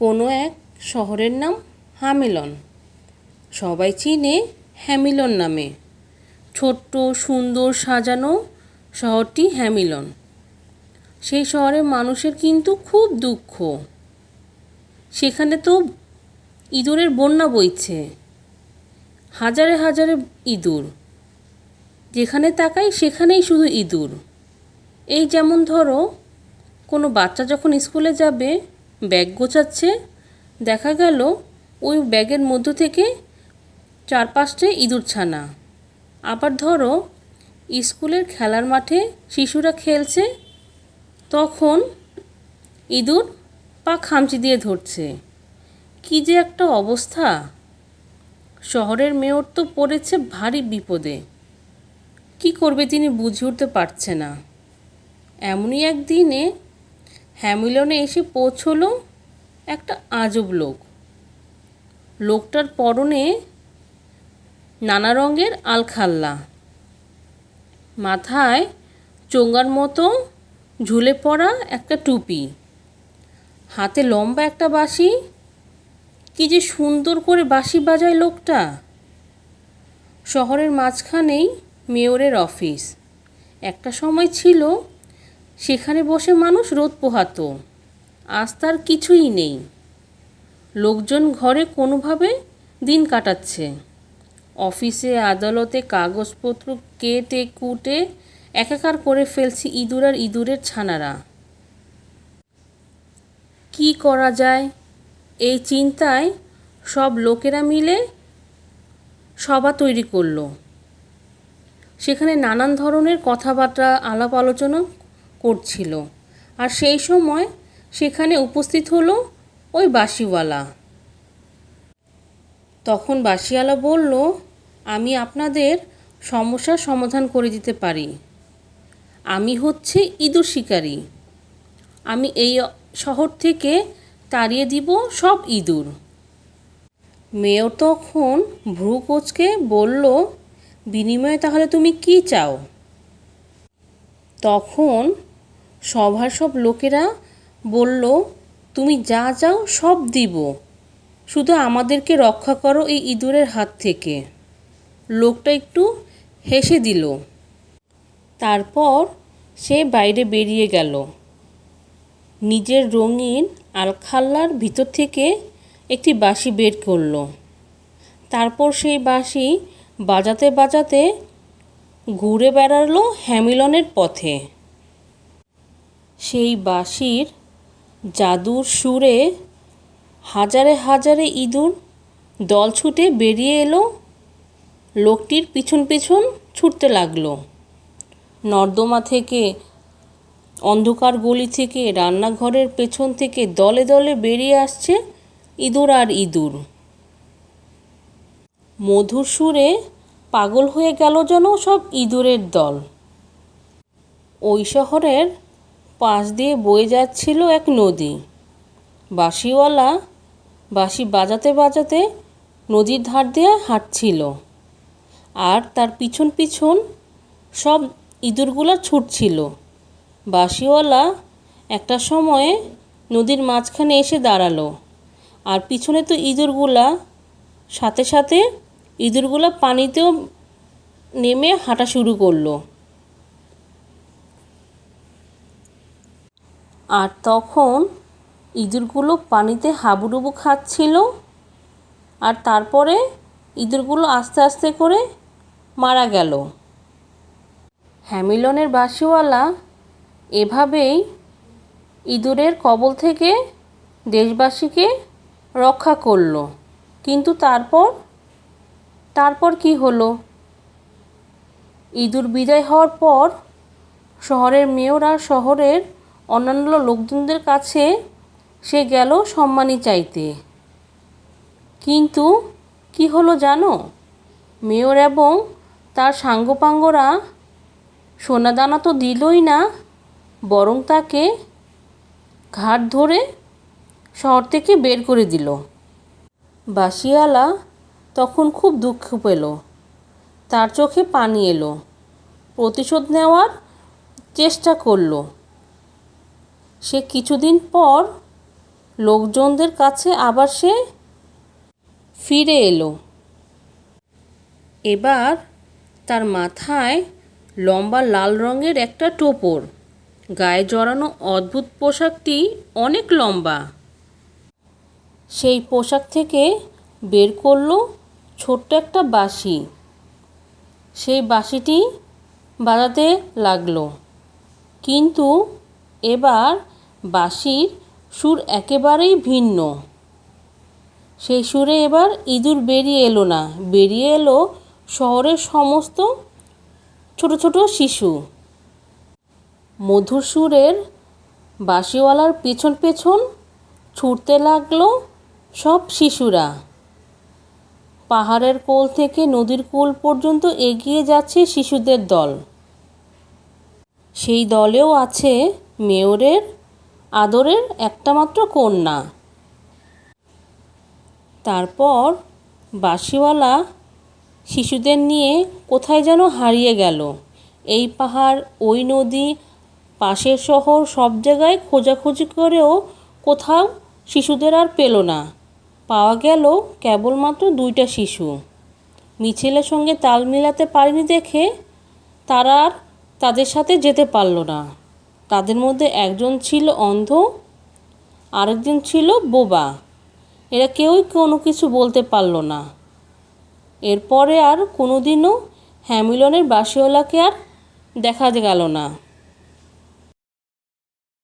কোনো এক শহরের নাম হ্যামিলন। সবাই চিনে হ্যামিলন নামে। ছোট্ট সুন্দর সাজানো শহরটি হ্যামিলন। সেই শহরের মানুষের কিন্তু খুব দুঃখ। সেখানে তো ইঁদুরের বন্যা বইছে, হাজারে হাজারে ইঁদুর। যেখানে তাকাই সেখানেই শুধু ইঁদুর। এই যেমন ধরো, কোনো বাচ্চা যখন স্কুলে যাবে, ব্যাগ গোছাচ্ছে, দেখা গেল ওই ব্যাগের মধ্য থেকে 4-5টে ইঁদুর ছানা। আবার ধরো, স্কুলের খেলার মাঠে শিশুরা খেলছে, তখন ইঁদুর পা খামচি দিয়ে ধরছে। কি যে একটা অবস্থা! শহরের মেয়র তো পড়েছে ভারী বিপদে। কি করবে তিনি বুঝে উঠতে পারছে না। এমনই একদিনে হ্যামিলনে এসে পৌঁছলো একটা আজব লোক। লোকটার পরনে নানা রঙের আলখাল্লা, মাথায় চোঙার মতো ঝুলে পড়া একটা টুপি, হাতে লম্বা একটা বাঁশি। কি যে সুন্দর করে বাঁশি বাজায় লোকটা। শহরের মাঝখানেই মেয়রের অফিস। একটা সময় ছিল সেখানে বসে মানুষ রোদ পোহাতো। আজ তার কিছুই নেই। লোকজন ঘরে কোনোভাবে দিন কাটাচ্ছে। অফিসে আদালতে কাগজপত্র কেটে কুটে একাকার করে ফেলছে ইঁদুর আর ইঁদুরের ছানারা। কি করা যায়, এই চিন্তায় সব লোকেরা মিলে সভা তৈরি করলো। সেখানে নানান ধরনের কথাবার্তা আলাপ আলোচনা করছিল। আর সেই সময় সেখানে উপস্থিত হলো ওই বাঁশিওয়ালা। তখন বাঁশিওয়ালা বলল, আমি আপনাদের সমস্যার সমাধান করে দিতে পারি। আমি হচ্ছে ইঁদুর শিকারী। আমি এই শহর থেকে তাড়িয়ে দিব সব ইঁদুর। মেয়র তখন ভ্রু কুঁচকে বলল, বিনিময়ে তাহলে তুমি কি চাও? তখন সভার সব লোকেরা বলল, তুমি যা চাও সব দিব, শুধু আমাদেরকে রক্ষা করো এই ইঁদুরের হাত থেকে। লোকটা একটু হেসে দিল। তারপর সে বাইরে বেরিয়ে গেল। নিজের রঙিন আলখাল্লার ভিতর থেকে একটি বাঁশি বের করলো। তারপর সেই বাঁশি বাজাতে বাজাতে ঘুরে বেড়ালো হ্যামিলনের পথে। সেই বাঁশির জাদুর সুরে হাজারে হাজারে ইঁদুর দল ছুটে বেরিয়ে এলো। লোকটির পিছন পিছন ছুটতে লাগলো। নর্দমা থেকে, অন্ধকার গলি থেকে, রান্নাঘরের পেছন থেকে দলে দলে বেরিয়ে আসছে ইঁদুর আর ইঁদুর। মধুর সুরে পাগল হয়ে গেল যেন সব ইঁদুরের দল। ওই শহরের পাশ দিয়ে বয়ে যাচ্ছিল এক নদী। বাঁশিওয়ালা বাঁশি বাজাতে বাজাতে নদীর ধার দিয়ে হাঁটছিল, আর তার পিছন পিছন সব ইঁদুরগুলো ছুটছিল। বাঁশিওয়ালা একটা সময়ে নদীর মাঝখানে এসে দাঁড়ালো, আর পিছনে তো ইঁদুরগুলা, সাথে সাথে ইঁদুরগুলা পানিতেও নেমে হাঁটা শুরু করলো। আর তখন ইঁদুরগুলো পানিতে হাবুডুবু খাচ্ছিল, আর তারপরে ইঁদুরগুলো আস্তে আস্তে করে মারা গেল। হ্যামিলনের বাঁশিওয়ালা এভাবেই ইঁদুরের কবল থেকে দেশবাসীকে রক্ষা করলো। কিন্তু তারপর কি হলো? ইঁদুর বিদায় হওয়ার পর শহরের মেয়র আর শহরের অন্যান্য লোকজনদের কাছে সে গেল সম্মানী চাইতে। কিন্তু কি হলো জানো? মেয়র এবং তার সাঙ্গপাঙ্গরা সোনাদানা তো দিলই না, বরং তাকে ঘাট ধরে শহর থেকে বের করে দিল। বাঁশিওয়ালা তখন খুব দুঃখ পেল। তার চোখে পানি এলো। প্রতিশোধ নেওয়ার চেষ্টা করলো। সে কিছুদিন পর লোকজনদের কাছে আবার সে ফিরে এলো। এবার তার মাথায় লম্বা লাল রঙের একটা টোপর, গায়ে জড়ানো অদ্ভুত পোশাকটি অনেক লম্বা। সেই পোশাক থেকে বের করলো ছোট্ট একটা বাঁশি। সেই বাঁশিটি বাজাতে লাগলো, কিন্তু এবার বাঁশির সুর একেবারেই ভিন্ন। সেই সুরে এবার ইঁদুর বেরিয়ে এলো না, বেরিয়ে এলো শহরের সমস্ত ছোট ছোট শিশু। মধুর সুরের বাঁশিওয়ালার পেছন পেছন ছুটতে লাগলো সব শিশুরা। পাহাড়ের কোল থেকে নদীর কোল পর্যন্ত এগিয়ে যাচ্ছে শিশুদের দল। সেই দলেও আছে মেয়রের আদরের একটা মাত্র কন্যা। তারপর বাঁশিওয়ালা শিশুদের নিয়ে কোথায় যেন হারিয়ে গেল। এই পাহাড়, ওই নদী, পাশের শহর, সব জায়গায় খোঁজাখুঁজি করেও কোথাও শিশুদের আর পেল না। পাওয়া গেল কেবলমাত্র 2টা শিশু। মিছিলের সঙ্গে তাল মিলাতে পারেনি দেখে তারা আর তাদের সাথে যেতে পারল না। তাদের মধ্যে একজন ছিল অন্ধ, আরেকজন ছিল বোবা। এরা কেউই কোনো কিছু বলতে পারল না। এরপরে আর কোনোদিনও হ্যামিলনের বাঁশিওয়ালাকে আর দেখা গেল না।